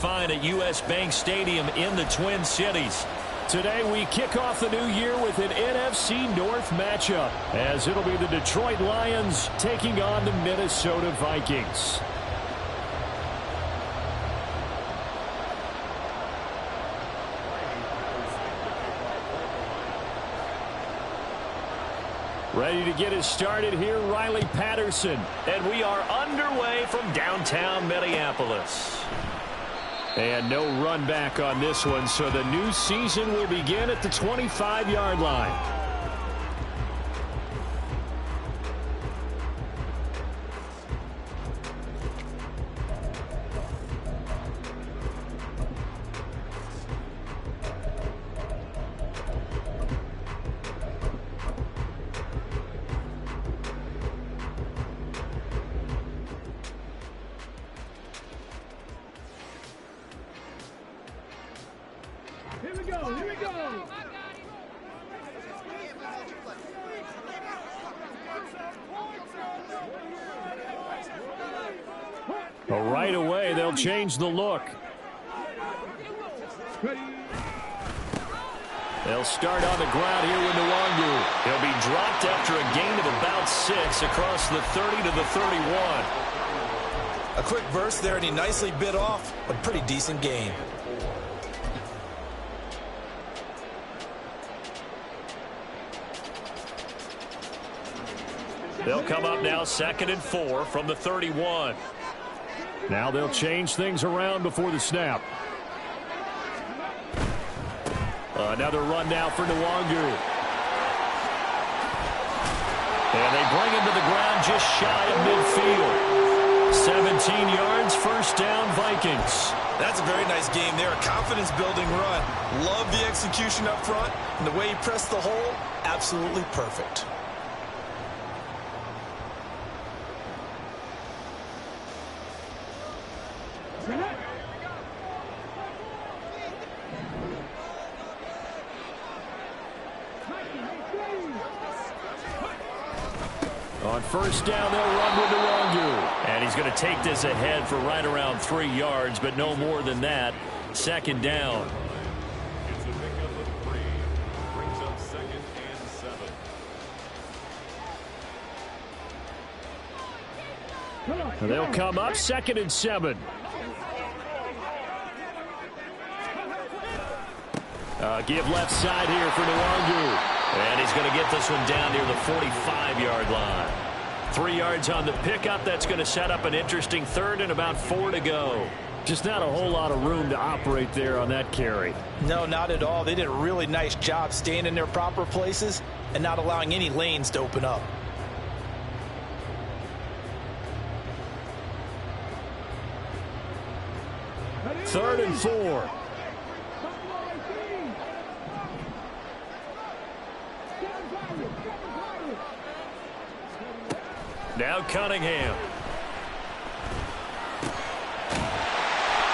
Fine at U.S. Bank Stadium in the Twin Cities. Today we kick off the new year with an NFC North matchup, as it'll be the Detroit Lions taking on the Minnesota Vikings. Ready to get us started here, Riley Patterson. And we are underway from downtown Minneapolis. And no run back on this one, so the new season will begin at the 25-yard line. Here we go, here we go. Well, right away, they'll change the look. They'll start on the ground here with Nwangu. He'll be dropped after a gain of about 6 across the 30 to the 31. A quick burst there, and he nicely bit off a pretty decent gain. They'll come up now 2nd and 4 from the 31. Now they'll change things around before the snap. Another run now for Nwangu. And they bring him to the ground just shy of midfield. 17 yards, first down, Vikings. That's a very nice game there. A confidence-building run. Love the execution up front. And the way he pressed the hole, absolutely perfect. On first down, they'll run with Nwangu. And he's going to take this ahead for right around 3 yards, but no more than that. 2nd down. It's a pickup of 3. Brings up 2nd and 7. They'll come up 2nd and 7. Give left side here for Nwangu. And he's going to get this one down near the 45-yard line. 3 yards on the pickup. That's going to set up an interesting 3rd and about 4 to go. Just not a whole lot of room to operate there on that carry. No, not at all. They did a really nice job staying in their proper places and not allowing any lanes to open up. Third and 4. Now Cunningham.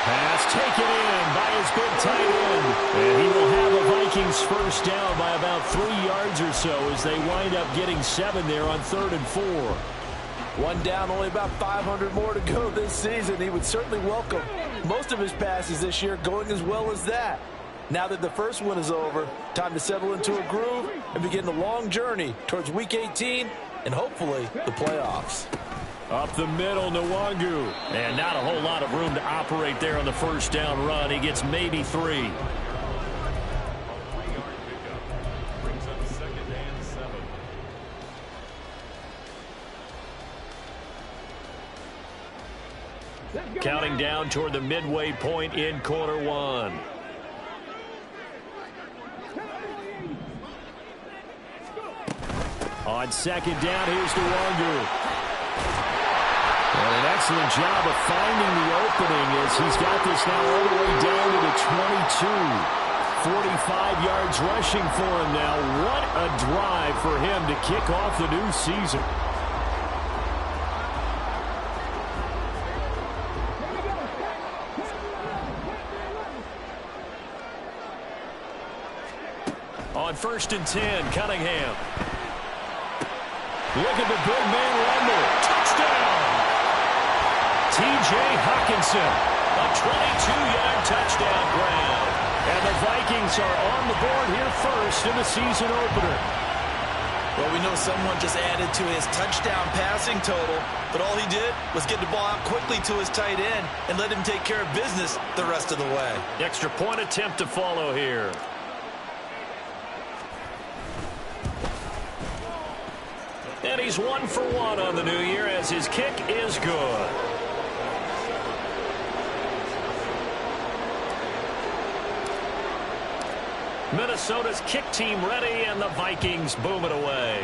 Pass taken in by his big tight end. And he will have a Vikings first down by about 3 yards or so as they wind up getting 7 there on 3rd and 4. One down, only about 500 more to go this season. He would certainly welcome most of his passes this year going as well as that. Now that the first one is over, time to settle into a groove and begin the long journey towards Week 18 and hopefully the playoffs. Up the middle, Nwangu. And not a whole lot of room to operate there on the first down run. He gets maybe 3. A 3-yard pickup. Brings up 2nd and 7. Counting down toward the midway point in quarter 1. On 2nd down, here's Nwangu. And an excellent job of finding the opening as he's got this now all the way down to the 22. 45 yards rushing for him now. What a drive for him to kick off the new season. On 1st and 10, Cunningham. Look at the big man rumble. Touchdown! T.J. Hawkinson. A 22-yard touchdown grab. And the Vikings are on the board here first in the season opener. Well, we know someone just added to his touchdown passing total, but all he did was get the ball out quickly to his tight end and let him take care of business the rest of the way. Extra point attempt to follow here. And he's 1 for 1 on the new year as his kick is good. Minnesota's kick team ready, and the Vikings boom it away.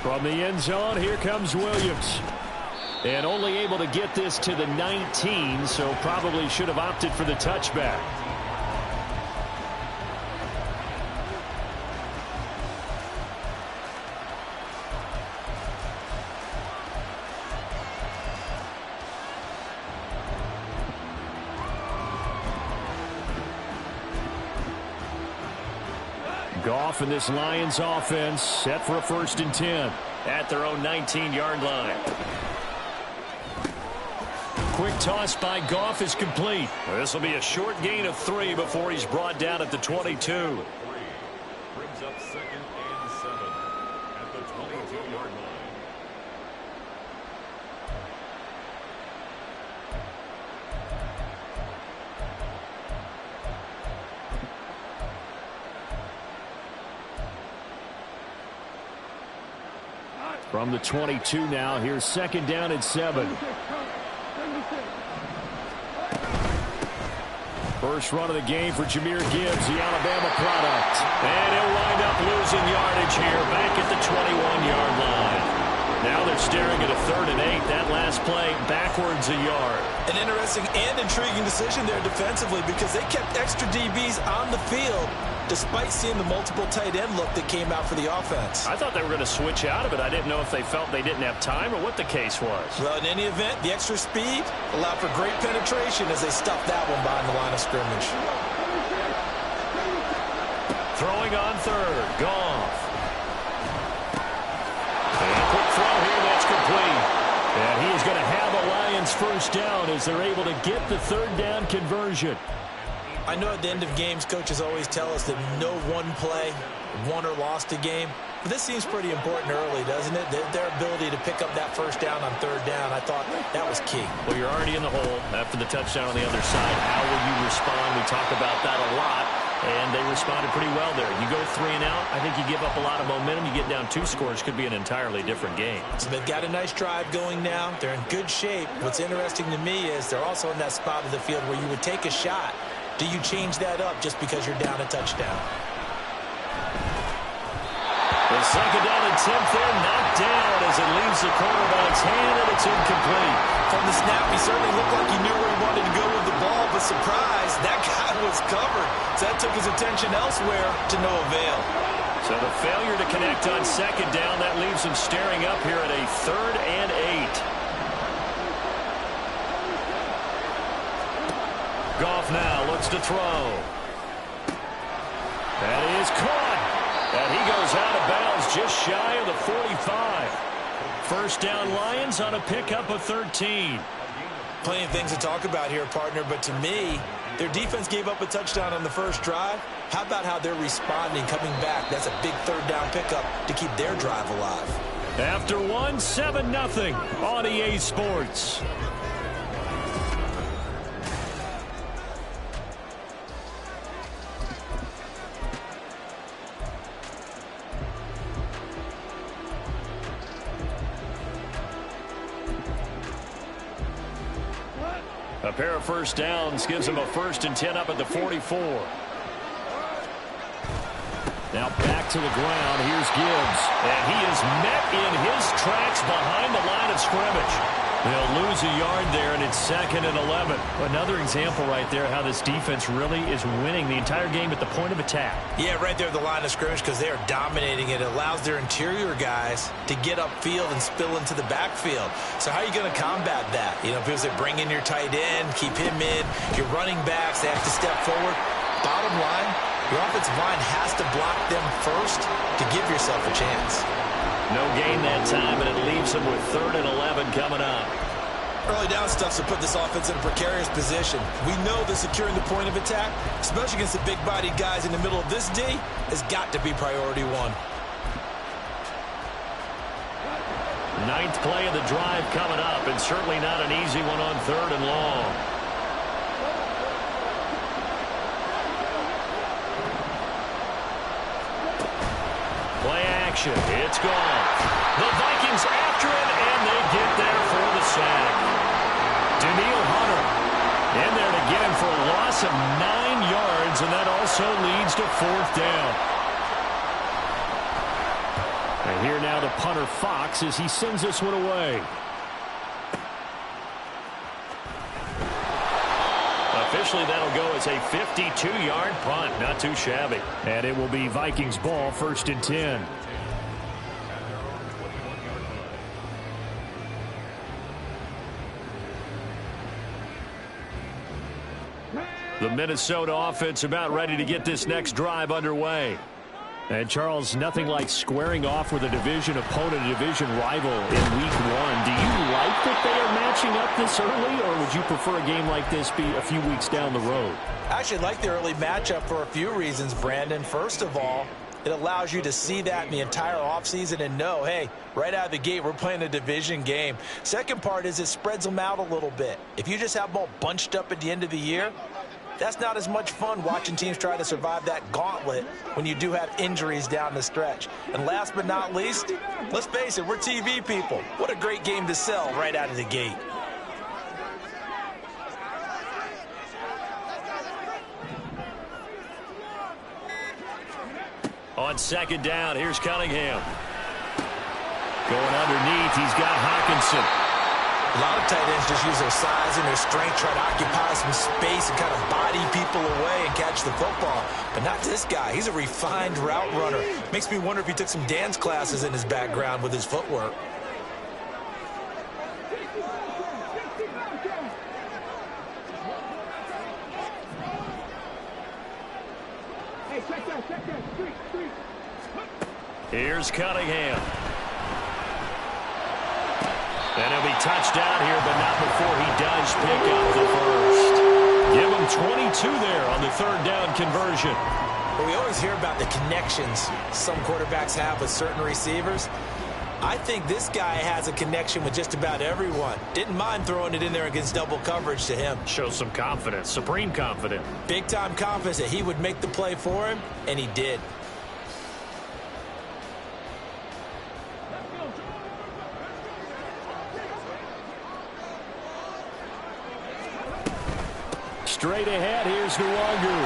From the end zone, here comes Williams. And only able to get this to the 19, so probably should have opted for the touchback. Goff and this Lions offense set for a 1st and 10 at their own 19-yard line. Quick toss by Goff is complete. This will be a short gain of 3 before he's brought down at the 22. Brings up 2nd and 7 at the 22-yard line. From the 22 now, here's 2nd down and 7. First run of the game for Jahmyr Gibbs, the Alabama product. And he'll wind up losing yardage here back at the 21-yard line. Now they're staring at a 3rd and 8. That last play backwards a yard. An interesting and intriguing decision there defensively because they kept extra DBs on the field despite seeing the multiple tight end look that came out for the offense. I thought they were going to switch out of it. I didn't know if they felt they didn't have time or what the case was. Well, in any event, the extra speed allowed for great penetration as they stuffed that one behind the line of scrimmage. Throwing on 3rd, Goff. And a quick throw here, that's complete. And he is going to have a Lions 1st down as they're able to get the 3rd down conversion. I know at the end of games, coaches always tell us that no one play won or lost a game. But this seems pretty important early, doesn't it? Their ability to pick up that 1st down on 3rd down, I thought that was key. Well, you're already in the hole after the touchdown on the other side. How will you respond? We talk about that a lot, and they responded pretty well there. You go 3 and out, I think you give up a lot of momentum. You get down 2 scores, could be an entirely different game. So they've got a nice drive going now. They're in good shape. What's interesting to me is they're also in that spot of the field where you would take a shot. Do you change that up just because you're down a touchdown? The 2nd down and 10th there, knocked down as it leaves the quarterback's hand, and it's incomplete. From the snap, he certainly looked like he knew where he wanted to go with the ball, but surprise, that guy was covered. So that took his attention elsewhere to no avail. So the failure to connect on 2nd down, that leaves him staring up here at a 3rd and 8. Goff now looks to throw. That is caught. And he goes out of bounds just shy of the 45. 1st down Lions on a pickup of 13. Plenty of things to talk about here, partner, but to me, their defense gave up a touchdown on the first drive. How about how they're responding, coming back? That's a big 3rd down pickup to keep their drive alive. After 1, 7-0 on EA Sports. A pair of 1st downs gives him a 1st and 10 up at the 44. Now back to the ground. Here's Gibbs. And he is met in his tracks behind the line of scrimmage. They'll lose a yard there, and it's 2nd and 11. Another example right there how this defense really is winning the entire game at the point of attack. Yeah, right there at the line of scrimmage because they are dominating it. It allows their interior guys to get upfield and spill into the backfield. So how are you going to combat that? You know, people say bring in your tight end, keep him in. Your running backs, they have to step forward. Bottom line, your offensive line has to block them first to give yourself a chance. No gain that time, and it leaves them with 3rd and 11 coming up. Early down stuff to put this offense in a precarious position. We know that securing the point of attack, especially against the big-bodied guys in the middle of this D, has got to be priority one. 9th play of the drive coming up, and certainly not an easy one on 3rd and long. Play action. It's gone. The Vikings after it, and they get there for the sack. Daniil Hunter in there to get him for a loss of 9 yards, and that also leads to 4th down. And here now the punter Fox as he sends this one away. Officially, that'll go as a 52-yard punt. Not too shabby. And it will be Vikings ball, 1st and 10. The Minnesota offense about ready to get this next drive underway. And, Charles, nothing like squaring off with a division opponent, a division rival in Week 1. Do you like that they are matching up this early, or would you prefer a game like this be a few weeks down the road? I actually like the early matchup for a few reasons, Brandon. First of all, it allows you to see that in the entire offseason and know, hey, right out of the gate, we're playing a division game. Second part is it spreads them out a little bit. If you just have them all bunched up at the end of the year, that's not as much fun watching teams try to survive that gauntlet when you do have injuries down the stretch. And last but not least, let's face it, we're TV people. What a great game to sell right out of the gate. On 2nd down, here's Cunningham. Going underneath, he's got Hawkinson. A lot of tight ends just use their size and their strength, try to occupy some space and kind of body people away and catch the football. But not this guy. He's a refined route runner. Makes me wonder if he took some dance classes in his background with his footwork. Here's Cunningham. And he'll be touchdown here, but not before he does pick up the first. Give him 22 there on the 3rd down conversion. Well, we always hear about the connections some quarterbacks have with certain receivers. I think this guy has a connection with just about everyone. Didn't mind throwing it in there against double coverage to him. Shows some confidence, supreme confidence. Big-time confidence that he would make the play for him, and he did. Straight ahead, here's Nwangu.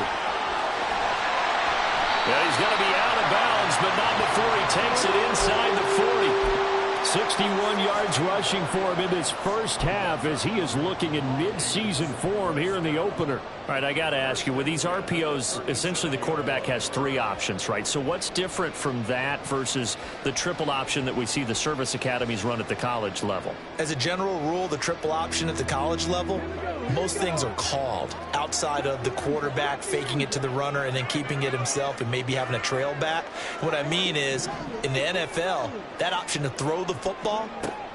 Yeah, he's going to be out of bounds, but not before he takes it inside the 40. 61 yards rushing for him in this first half as he is looking in mid-season form here in the opener. All right, I got to ask you, with these RPOs, essentially the quarterback has 3 options, right? So what's different from that versus the triple option that we see the service academies run at the college level? As a general rule, the triple option at the college level, most things are called outside of the quarterback faking it to the runner and then keeping it himself and maybe having a trail back. What I mean is, in the NFL, that option to throw the football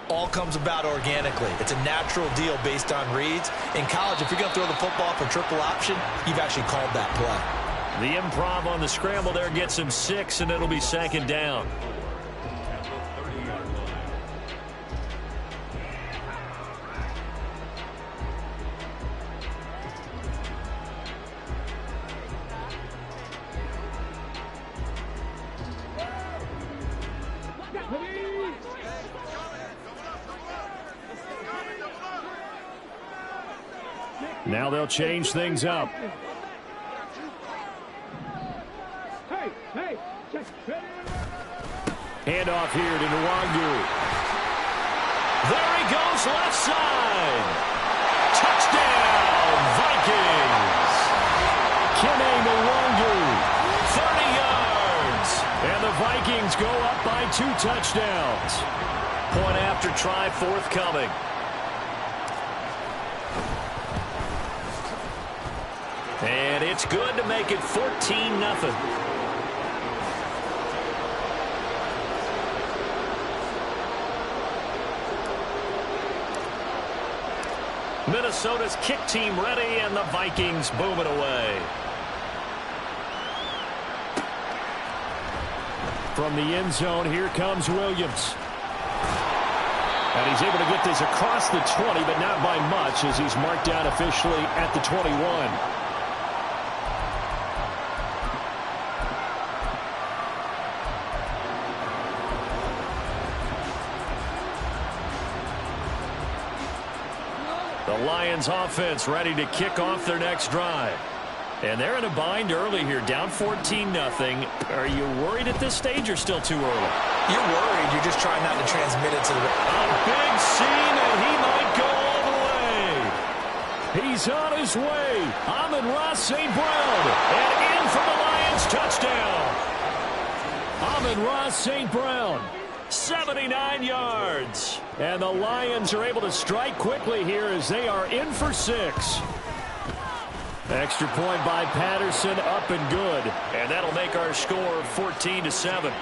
all comes about organically. It's a natural deal based on reads. In college, if you're going to throw the football for triple option, you've actually called that play. The improv on the scramble there gets him 6, and it'll be 2nd down. Now they'll change things up. Handoff here to Nwangu. There he goes, left side. Touchdown, Vikings. Kene Nwangu, 30 yards. And the Vikings go up by 2 touchdowns. Point after try forthcoming. And it's good to make it 14-0. Minnesota's kick team ready, and the Vikings boom it away. From the end zone, here comes Williams. And he's able to get this across the 20, but not by much, as he's marked down officially at the 21. The Lions offense ready to kick off their next drive. And they're in a bind early here, down 14-0. Are you worried at this stage or still too early? You're worried. You're just trying not to transmit it to the... A big seam, and he might go all the way. He's on his way. Amon-Ra St. Brown. And in for the Lions touchdown. Amon-Ra St. Brown. 79 yards. And the Lions are able to strike quickly here as they are in for 6. Extra point by Patterson, up and good. And that'll make our score 14-7.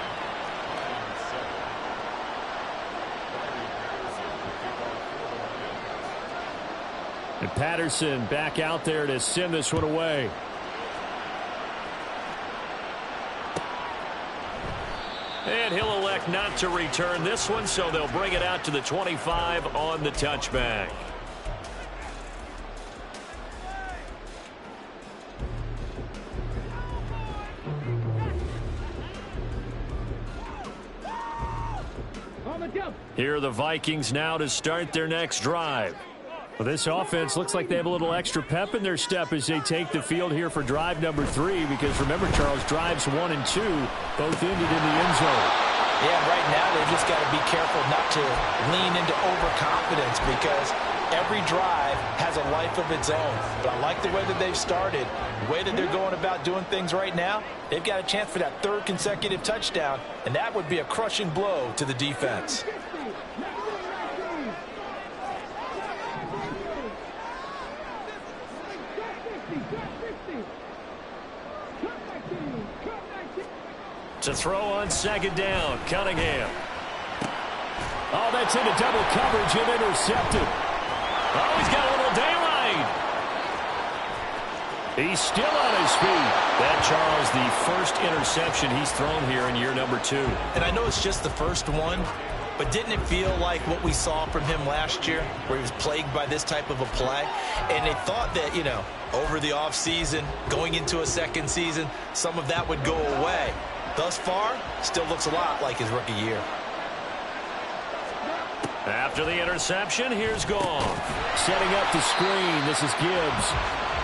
And Patterson back out there to send this one away. And he'll elect not to return this one, so they'll bring it out to the 25 on the touchback. Here are the Vikings now to start their next drive. Well, this offense looks like they have a little extra pep in their step as they take the field here for drive number 3, because remember, Charles, drives 1 and 2 both ended in the end zone. Yeah, right now they've just got to be careful not to lean into overconfidence, because every drive has a life of its own. But I like the way that they've started, the way that they're going about doing things right now. They've got a chance for that 3rd consecutive touchdown, and that would be a crushing blow to the defense. To throw on 2nd down, Cunningham. Oh, that's into double coverage and intercepted. Oh, he's got a little daylight. He's still on his feet. That, Charles, the first interception he's thrown here in year number 2. And I know it's just the first one, but didn't it feel like what we saw from him last year, where he was plagued by this type of a play? And they thought that, you know, over the offseason, going into a second season, some of that would go away. Thus far, still looks a lot like his rookie year. After the interception, here's Goff. Setting up the screen, this is Gibbs.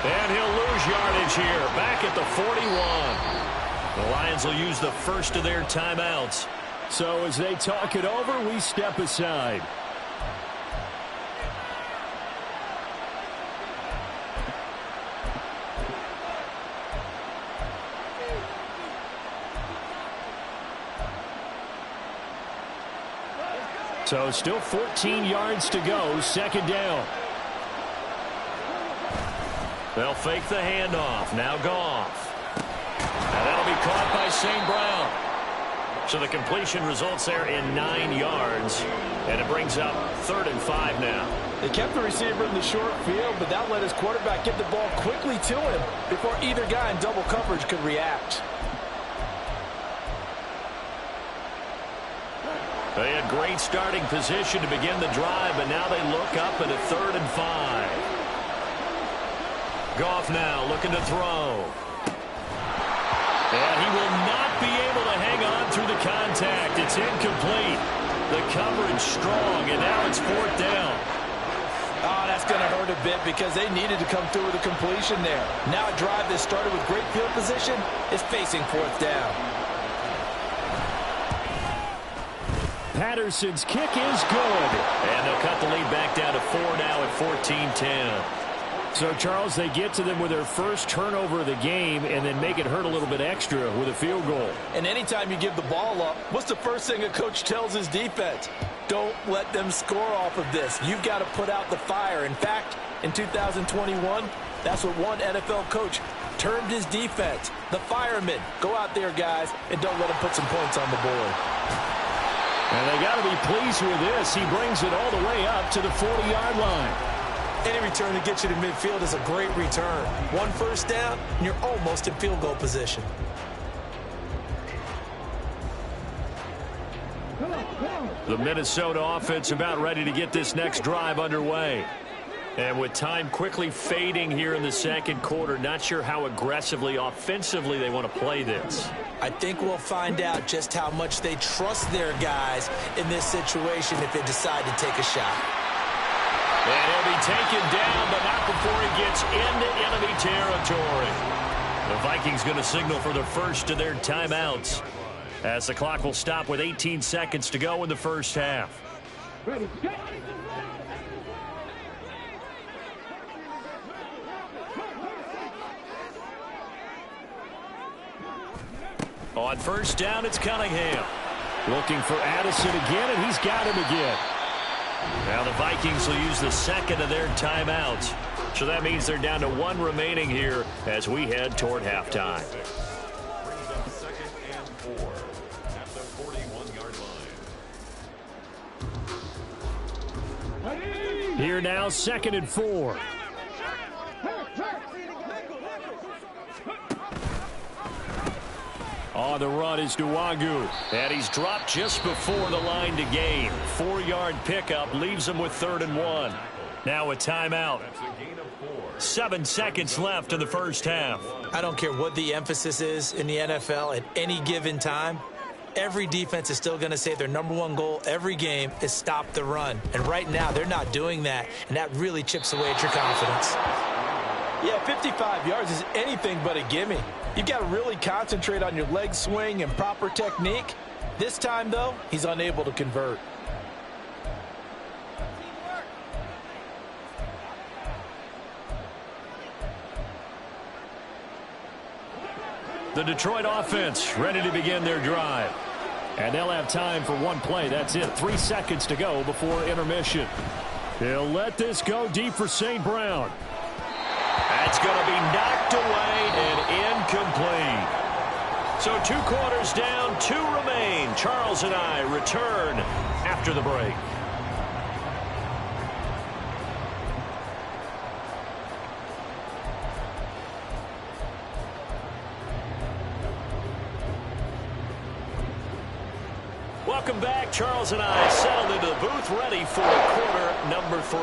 And he'll lose yardage here, back at the 41. The Lions will use the first of their timeouts. So as they talk it over, we step aside. So still 14 yards to go, 2nd down. They'll fake the handoff. Now Goff. And that'll be caught by St. Brown. So the completion results there in 9 yards. And it brings up 3rd and 5 now. They kept the receiver in the short field, but that let his quarterback get the ball quickly to him before either guy in double coverage could react. They had great starting position to begin the drive, but now they look up at a 3rd and 5. Goff now looking to throw. And he will not be able to hang on through the contact. It's incomplete. The coverage strong, and now it's 4th down. Oh, that's going to hurt a bit because they needed to come through with a completion there. Now a drive that started with great field position is facing 4th down. Patterson's kick is good. And they'll cut the lead back down to 4 now at 14-10. So, Charles, they get to them with their first turnover of the game and then make it hurt a little bit extra with a field goal. And anytime you give the ball up, what's the first thing a coach tells his defense? Don't let them score off of this. You've got to put out the fire. In fact, in 2021, that's what one NFL coach termed his defense. The firemen. Go out there, guys, and don't let them put some points on the board. And they got to be pleased with this. He brings it all the way up to the 40-yard line. Any return to get you to midfield is a great return. One first down, and you're almost in field goal position. The Minnesota offense about ready to get this next drive underway. And with time quickly fading here in the second quarter, not sure how aggressively, offensively they want to play this. I think we'll find out just how much they trust their guys in this situation if they decide to take a shot. And he'll be taken down, but not before he gets into enemy territory. The Vikings going to signal for the first of their timeouts, as the clock will stop with 18 seconds to go in the first half. Ready, go. On first down, it's Cunningham. Looking for Addison again, and he's got him again. Now the Vikings will use the second of their timeouts. So that means they're down to one remaining here as we head toward halftime. Brings up second and 4 at the 41-yard line. Here now, second and 4. On the run is Nwangu, and he's dropped just before the line to gain. 4-yard pickup leaves him with 3rd and 1. Now a timeout. 7 seconds left in the first half. I don't care what the emphasis is in the NFL at any given time. Every defense is still going to say their #1 goal every game is stop the run. And right now, they're not doing that, and that really chips away at your confidence. Yeah, 55 yards is anything but a gimme. You've got to really concentrate on your leg swing and proper technique. This time, though, he's unable to convert. The Detroit offense ready to begin their drive. And they'll have time for one play. That's it. 3 seconds to go before intermission. He'll let this go deep for St. Brown. That's going to be knocked away and incomplete. So 2 quarters down, 2 remain. Charles and I return after the break. Welcome back. Charles and I settled into the booth, ready for quarter number 3.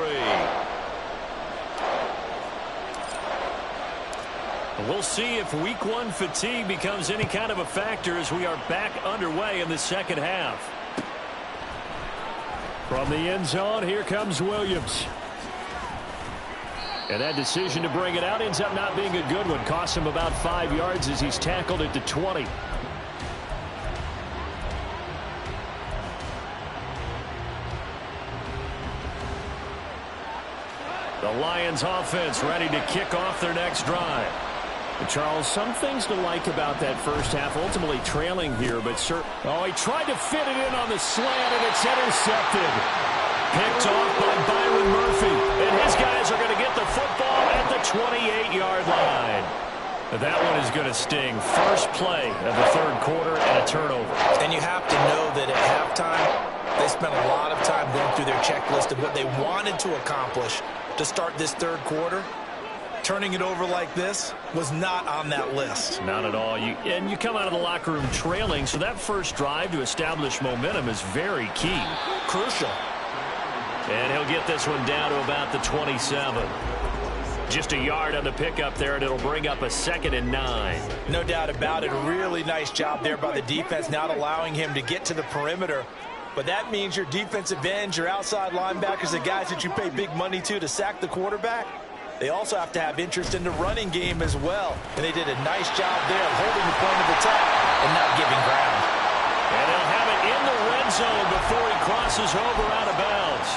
We'll see if week 1 fatigue becomes any kind of a factor as we are back underway in the second half. From the end zone, here comes Williams. And that decision to bring it out ends up not being a good one. Costs him about 5 yards as he's tackled at the 20. The Lions offense ready to kick off their next drive. Charles, some things to like about that first half. Ultimately trailing here, but he tried to fit it in on the slant, and it's intercepted. Picked off by Byron Murphy, and his guys are going to get the football at the 28-yard line. That one is going to sting. First play of the third quarter and a turnover. And you have to know that at halftime, they spent a lot of time going through their checklist of what they wanted to accomplish to start this third quarter. Turning it over like this was not on that list. Not at all. And you come out of the locker room trailing, so that first drive to establish momentum is very key. Crucial. And he'll get this one down to about the 27. Just a yard on the pickup there, and it'll bring up a 2nd and 9. No doubt about it. A really nice job there by the defense, not allowing him to get to the perimeter. But that means your defensive ends, your outside linebackers, the guys that you pay big money to sack the quarterback, they also have to have interest in the running game as well. And they did a nice job there of holding the point of attack and not giving ground. And they'll have it in the red zone before he crosses over out of bounds.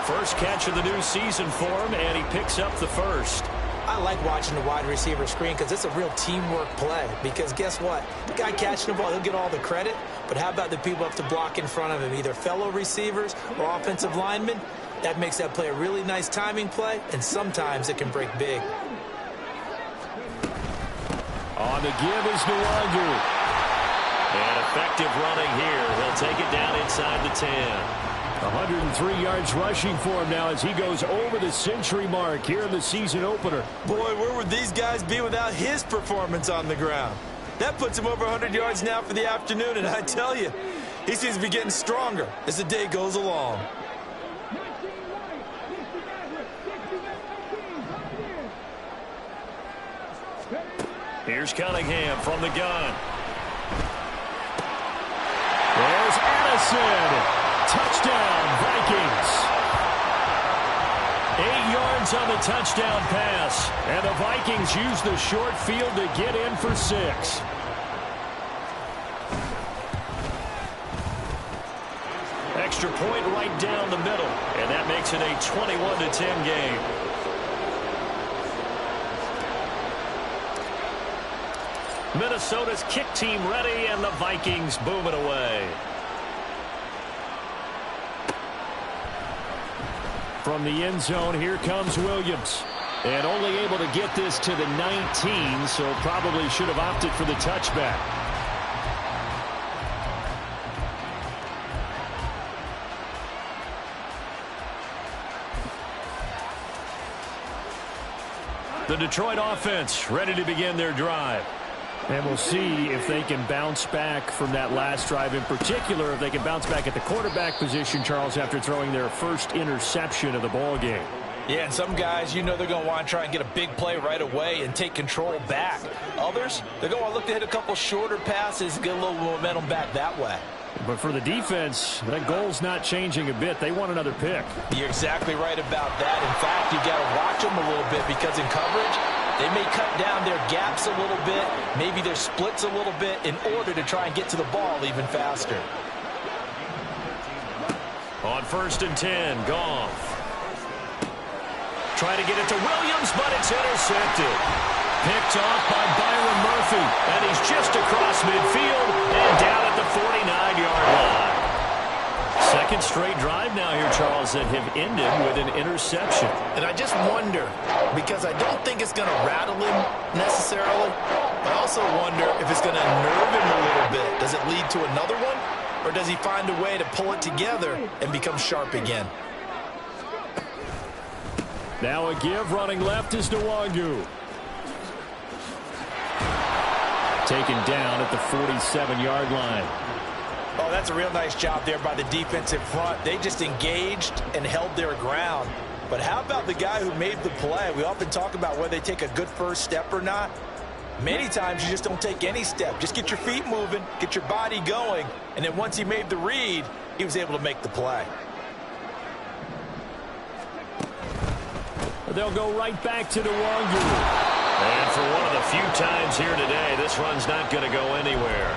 First catch of the new season for him, and he picks up the first. I like watching the wide receiver screen because it's a real teamwork play. Because guess what? The guy catching the ball, he'll get all the credit. But how about the people up to block in front of him, either fellow receivers or offensive linemen? That makes that play a really nice timing play, and sometimes it can break big. On the give is Nwangu. And effective running here. He'll take it down inside the 10. 103 yards rushing for him now as he goes over the century mark here in the season opener. Boy, where would these guys be without his performance on the ground? That puts him over 100 yards now for the afternoon, and I tell you, he seems to be getting stronger as the day goes along. Here's Cunningham from the gun. There's Addison. Touchdown, Vikings. 8 yards on the touchdown pass. And the Vikings use the short field to get in for 6. Extra point right down the middle. And that makes it a 21-10 game. Minnesota's kick team ready, and the Vikings boom it away. From the end zone, here comes Williams. And only able to get this to the 19, so probably should have opted for the touchback. The Detroit offense ready to begin their drive. And we'll see if they can bounce back from that last drive, in particular if they can bounce back at the quarterback position, Charles, after throwing their first interception of the ball game. Yeah, and some guys, you know they're going to want to try and get a big play right away and take control back. Others, they're going to look to hit a couple shorter passes, get a little momentum back that way. But for the defense, that goal's not changing a bit. They want another pick. You're exactly right about that. In fact, you've got to watch them a little bit because in coverage, they may cut down their gaps a little bit, maybe their splits a little bit in order to try and get to the ball even faster. On 1st and 10, Goff. Try to get it to Williams, but it's intercepted. Picked off by Byron Murphy, and he's just across midfield and down at the 49-yard line. Second straight drive now here, Charles, that have ended with an interception. And I just wonder, because I don't think it's going to rattle him necessarily, I also wonder if it's going to unnerve him a little bit. Does it lead to another one, or does he find a way to pull it together and become sharp again? Now a give running left is Nwangu. Taken down at the 47-yard line. Oh, that's a real nice job there by the defensive front. They just engaged and held their ground. But how about the guy who made the play? We often talk about whether they take a good first step or not. Many times you just don't take any step. Just get your feet moving, get your body going, and then once he made the read, he was able to make the play. They'll go right back to Nwangu. And for one of the few times here today, this run's not going to go anywhere.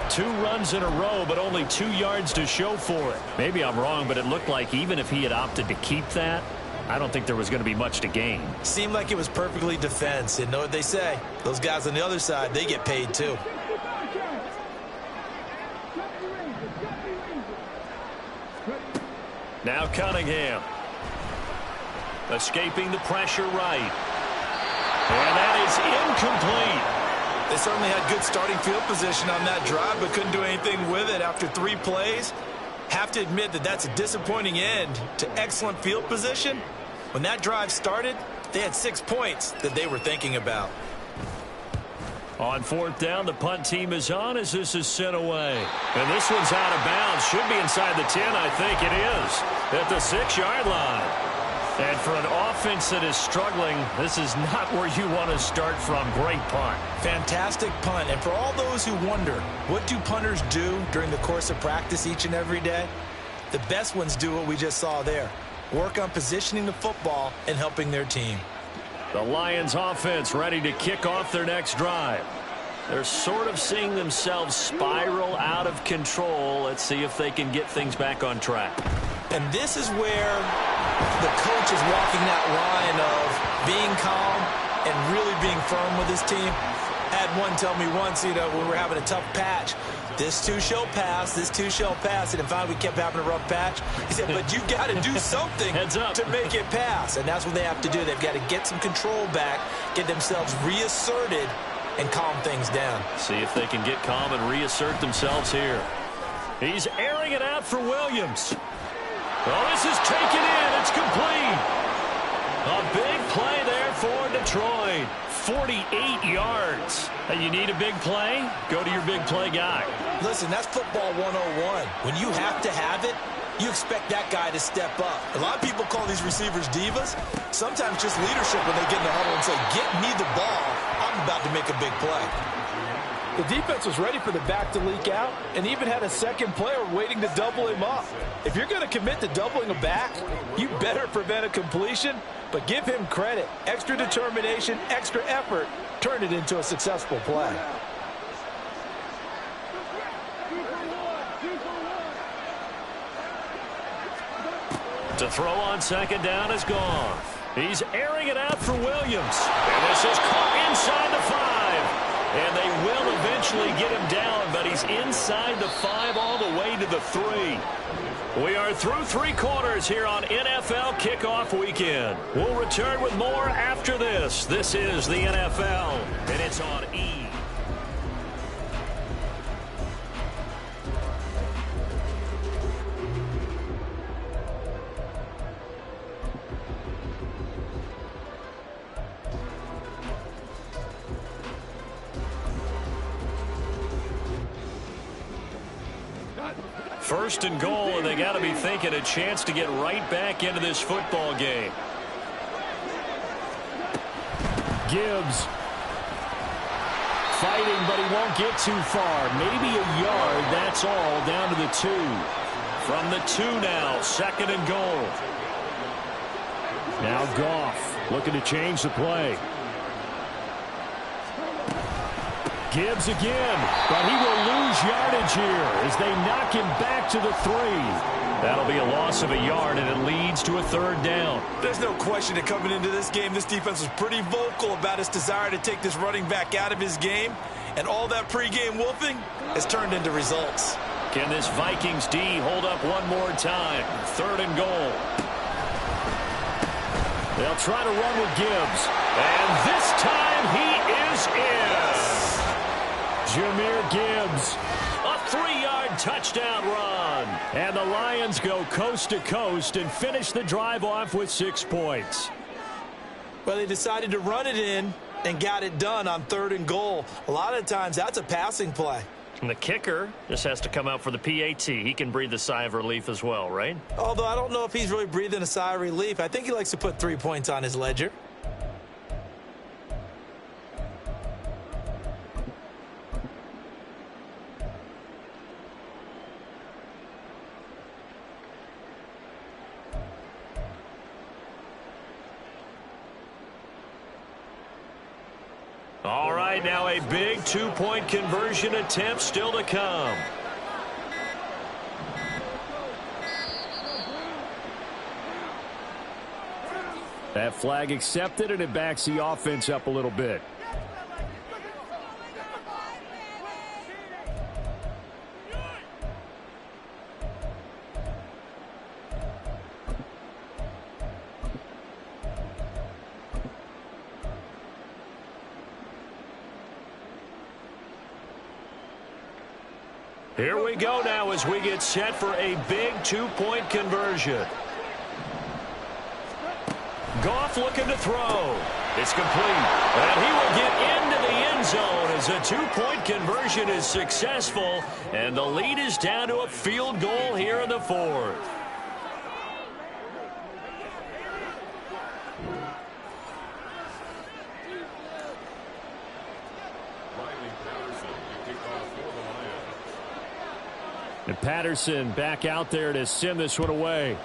2 runs in a row, but only 2 yards to show for it. Maybe I'm wrong, but it looked like even if he had opted to keep that, I don't think there was going to be much to gain. Seemed like it was perfectly defense. And know what they say? Those guys on the other side, they get paid too. Now Cunningham. Escaping the pressure right. And that is incomplete. They certainly had good starting field position on that drive, but couldn't do anything with it after 3 plays. Have to admit that that's a disappointing end to excellent field position. When that drive started, they had 6 points that they were thinking about. On 4th down, the punt team is on as this is sent away. And this one's out of bounds. Should be inside the 10, I think it is. At the 6-yard line. And for an offense that is struggling, this is not where you want to start from. Great punt. Fantastic punt. And for all those who wonder, what do punters do during the course of practice each and every day? The best ones do what we just saw there. Work on positioning the football and helping their team. The Lions offense ready to kick off their next drive. They're sort of seeing themselves spiral out of control. Let's see if they can get things back on track. And this is where the coach is walking that line of being calm and really being firm with his team. I had one tell me once, when we were having a tough patch, this too shall pass, this too shall pass. And finally we kept having a rough patch. He said, but you got to do something to make it pass. And that's what they have to do. They've got to get some control back, get themselves reasserted, and calm things down. See if they can get calm and reassert themselves here. He's airing it out for Williams. Oh, this is taken in. It's complete. A big play there for Detroit. 48 yards. You need a big play? Go to your big play guy. Listen, that's football 101. When you have to have it, you expect that guy to step up. A lot of people call these receivers divas. Sometimes just leadership when they get in the huddle and say, get me the ball. I'm about to make a big play. The defense was ready for the back to leak out and even had a second player waiting to double him up. If you're going to commit to doubling a back, you better prevent a completion, but give him credit. Extra determination, extra effort, turn it into a successful play. To throw on second down is gone. He's airing it out for Williams. And this is caught inside the 5. And they will eventually get him down, but he's inside the 5 all the way to the 3. We are through 3 quarters here on NFL Kickoff Weekend. We'll return with more after this. This is the NFL, and it's on E! First and goal, and they got to be thinking a chance to get right back into this football game. Gibbs fighting, but he won't get too far. Maybe a yard, that's all, down to the 2. From the 2 now, second and goal. Now Goff looking to change the play. Gibbs again, but he will lose yardage here as they knock him back to the 3. That'll be a loss of a yard, and it leads to a 3rd down. There's no question that coming into this game, this defense was pretty vocal about its desire to take this running back out of his game, and all that pregame wolfing has turned into results. Can this Vikings D hold up one more time? 3rd and goal. They'll try to run with Gibbs, and this time he is in. Jahmyr Gibbs, a 3-yard touchdown run. And the Lions go coast to coast and finish the drive off with 6 points. Well, they decided to run it in and got it done on 3rd and goal. A lot of times that's a passing play. And the kicker just has to come out for the PAT. He can breathe a sigh of relief as well, right? Although I don't know if he's really breathing a sigh of relief. I think he likes to put 3 points on his ledger. All right, now a big 2-point conversion attempt still to come. That flag accepted, and it backs the offense up a little bit. Here we go now as we get set for a big 2-point conversion. Goff looking to throw. It's complete. And he will get into the end zone as a 2-point conversion is successful. And the lead is down to a field goal here in the 4th. And Patterson back out there to send this one away.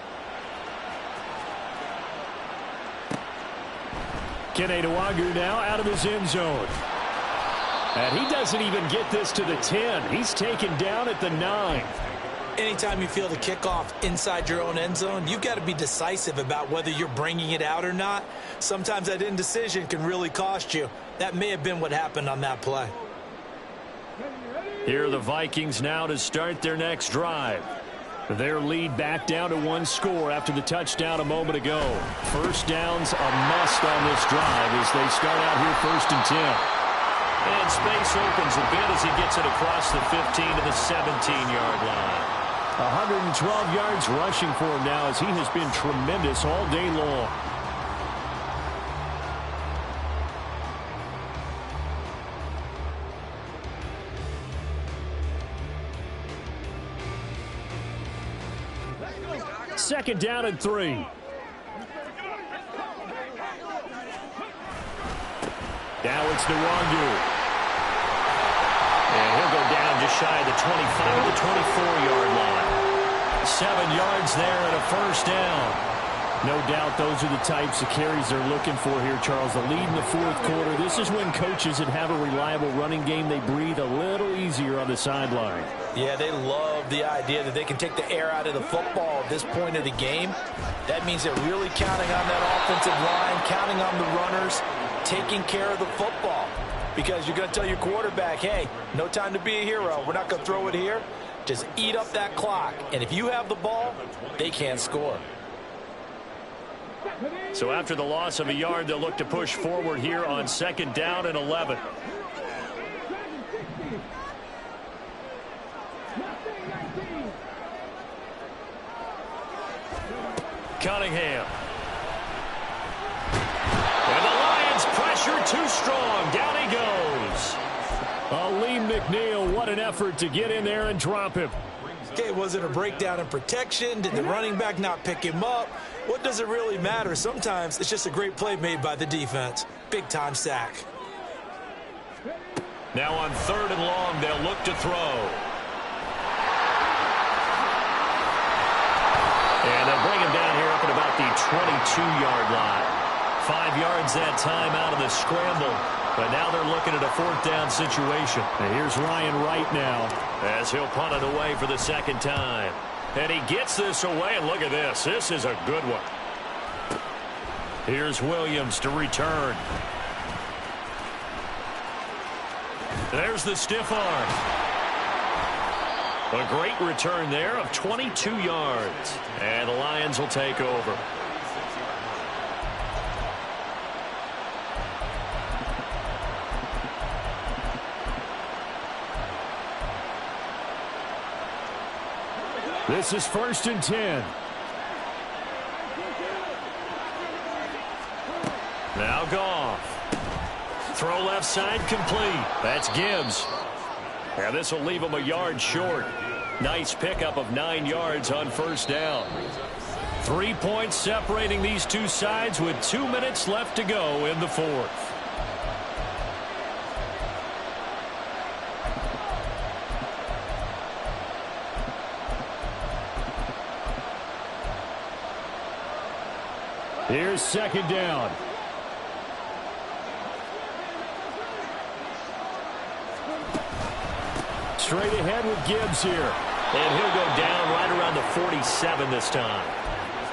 Kene Nwangwu now out of his end zone. And he doesn't even get this to the 10. He's taken down at the 9. Anytime you feel the kickoff inside your own end zone, you've got to be decisive about whether you're bringing it out or not. Sometimes that indecision can really cost you. That may have been what happened on that play. Here are the Vikings now to start their next drive. Their lead back down to 1 score after the touchdown a moment ago. First down's a must on this drive as they start out here 1st and 10. And space opens a bit as he gets it across the 15 to the 17-yard line. 112 yards rushing for him now as he has been tremendous all day long. Second down and 3. Now it's Nwangu. And he'll go down just shy of the 25 to 24-yard line. 7 yards there and a first down. No doubt those are the types of carries they're looking for here, Charles. The lead in the fourth quarter. This is when coaches that have a reliable running game, they breathe a little easier on the sideline. Yeah, they love the idea that they can take the air out of the football at this point of the game. That means they're really counting on that offensive line, counting on the runners, taking care of the football. Because you're going to tell your quarterback, hey, no time to be a hero. We're not going to throw it here. Just eat up that clock. And if you have the ball, they can't score. So after the loss of a yard, they'll look to push forward here on second down and 11. Cunningham. And the Lions pressure too strong. Down he goes. Lee McNeil, what an effort to get in there and drop him. Okay, was it a breakdown in protection? Did the running back not pick him up? What does it really matter? Sometimes it's just a great play made by the defense. Big-time sack. Now on third and long, they'll look to throw. And they'll bring him down here up at about the 22-yard line. 5 yards that time out of the scramble. But now they're looking at a fourth down situation. And here's Ryan Wright now as he'll punt it away for the second time. And he gets this away, and look at this. This is a good one. Here's Williams to return. There's the stiff arm. A great return there of 22 yards. And the Lions will take over. This is first and 10. Now Goff. Throw left side complete. That's Gibbs. And this will leave him a yard short. Nice pickup of 9 yards on first down. 3 points separating these two sides with 2 minutes left to go in the fourth. Here's second down. Straight ahead with Gibbs here. And he'll go down right around the 47 this time.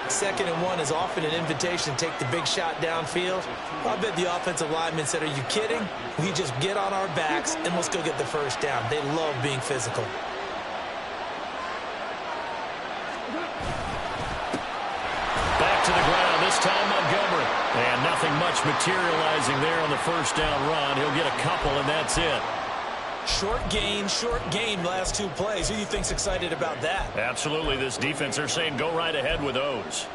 2nd and 1 is often an invitation to take the big shot downfield. I bet the offensive lineman said, are you kidding? We just get on our backs and let's go get the first down. They love being physical. Back to the ground, this time Montgomery. And nothing much materializing there on the first down run. He'll get a couple, and that's it. Short game last 2 plays. Who do you think's excited about that? Absolutely. This defense, they're saying go right ahead with those.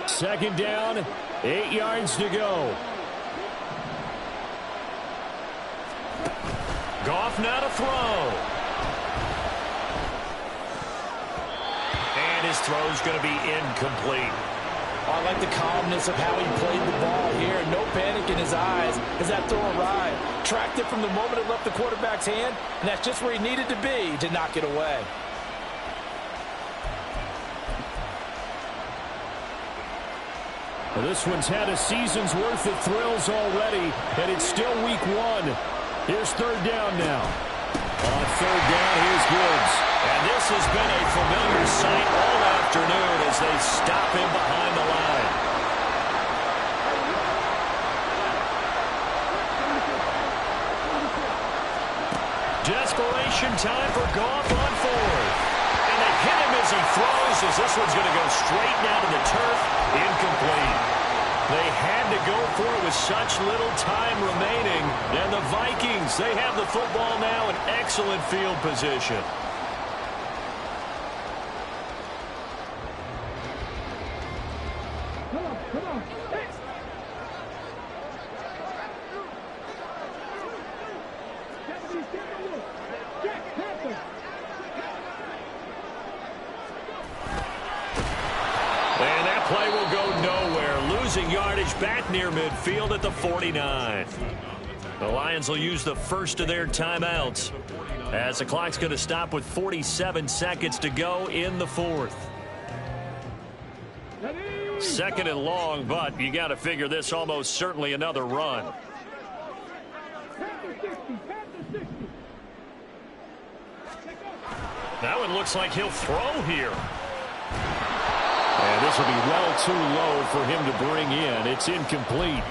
Second down, 8 yards to go. Goff now to throw. And his throw's going to be incomplete. I like the calmness of how he played the ball here. No panic in his eyes as that throw arrived. Tracked it from the moment it left the quarterback's hand, and that's just where he needed to be to knock it away. Well, this one's had a season's worth of thrills already, and it's still week 1. Here's third down now. On third down, here's Gibbs. And this has been a familiar sight all afternoon as they stop him behind the line. Desperation time for Goff on fourth. And they hit him as he throws, as this one's going to go straight down to the turf. Incomplete. They had to go for it with such little time remaining. And the Vikings, they have the football now in excellent field position. Come on. Hey. Japanese, get the look. Jack, Panther. And that play will go nowhere. Losing yardage back near midfield at the 49. The Lions will use the first of their timeouts as the clock's going to stop with 47 seconds to go in the fourth. Second and long, but you got to figure this almost certainly another run. That one looks like he'll throw here. And this will be well too low for him to bring in. It's incomplete.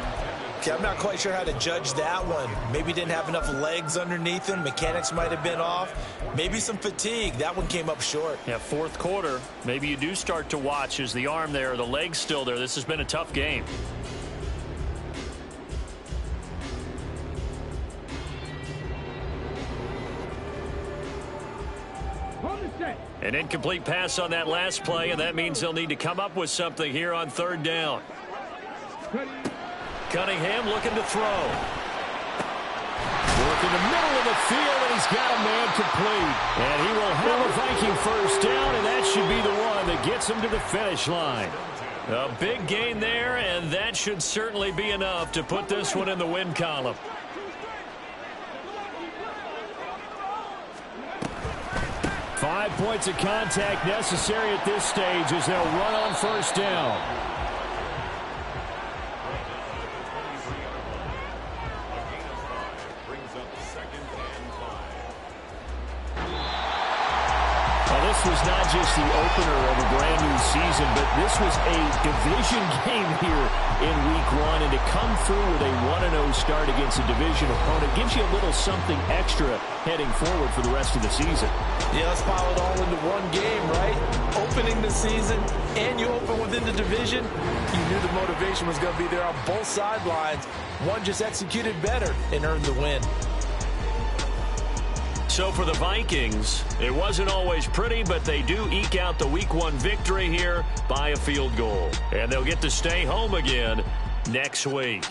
Okay, I'm not quite sure how to judge that one. Maybe didn't have enough legs underneath him. Mechanics might have been off. Maybe some fatigue. That one came up short. Yeah, fourth quarter. Maybe you do start to watch as the arm there, the leg's still there. This has been a tough game. An incomplete pass on that last play, and that means they'll need to come up with something here on third down. Cunningham looking to throw. Work in the middle of the field, and he's got a man complete. And he will have a Viking first down, and that should be the one that gets him to the finish line. A big gain there, and that should certainly be enough to put this one in the win column. Five points of contact necessary at this stage as they'll run on first down. This was not just the opener of a brand new season, but this was a division game here in week one. And to come through with a 1-0 start against a division opponent gives you a little something extra heading forward for the rest of the season. Yeah, let's pile it all into one game, right? Opening the season, and you open within the division. You knew the motivation was going to be there on both sidelines. One just executed better and earned the win. So for the Vikings, it wasn't always pretty, but they do eke out the week one victory here by a field goal. And they'll get to stay home again next week.